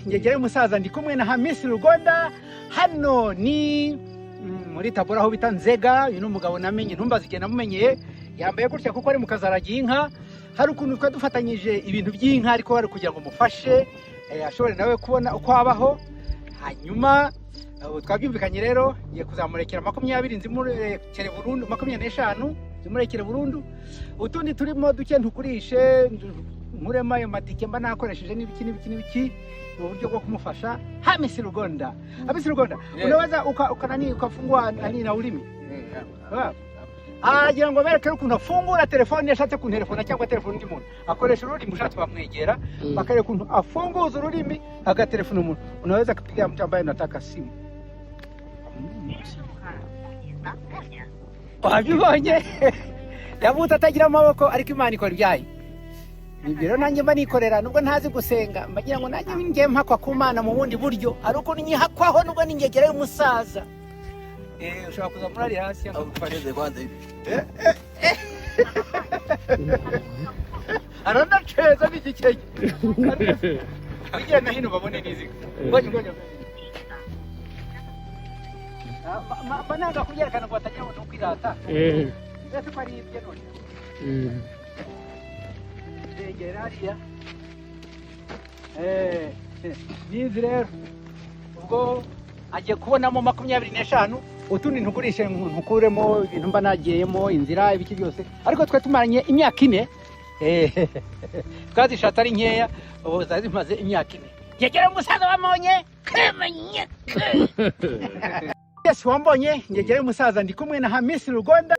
ngegera y'umusaza ndi kumwe na Hamisi Rugonda. Hano ni muri Tabora aho bita Nzega. Uyu n'umugabo namenye ntumbaze igihe namumenyeye, yambaye gutya kuko ari mu kazaragiye inka. Hari ukuntu twa dufatanyije ibintu by'inka ariko hari kugira ngo mufashe ashobore nawe kubona uko abaho. Hanyuma twabyumvikanye rero ngiye kuzamurekera 20 nzimurekere burundu, 25 zimurekere burundu. Utundi turimo duke ntukurishe nkurema ayo matike mba nakoresheje n'ibiki mu buryo bwo kumufasha. Hamisi Rugonda, Hamisi Rugonda, unaweza ukanani ukafungua nani na ulimi agira ngo bereke ukuntu afungura telefone yashatse ku telefone cyangwa telefone ndi muntu akoresha ururimi ushatse bamwegera bakareka ukuntu afunguza ururimi agatelefone umuntu. Unaweza kupiga mtu ambaye anataka simu. Wabibonye yavuta atagira amaboko ariko Imana ikora ibyayo. Nibyo nanjye mba nikorera nubwo ntazi gusenga, mbagira ngo nanjye ngiye mpakwa ku Mana mu bundi buryo ari uko nyihakwaho nubwo ningegera y'umusaza. Ushobora kuza muri hasi cyangwa kufareze kwanza ibi. Arona cheza n'igikeke. Kugira na hino babone niziga. Ngoje. Bananga kuyerekana ngo batagira ngo kwirata. Ese ko ari ibye none. Gerariya. Nizi rero ubwo agiye kubonamo 25 utundi ntugurishe ntukuremo ibintu mba nagiyemo inzira ibiki byose ariko twe tumaranye imyaka 4 twazishata ari nkeya ubu zazimaze imyaka 4 ngegera umusaza wamonye kemenye. Yes wambonye ngegera umusaza ndi kumwe na Hamisi Rugonda.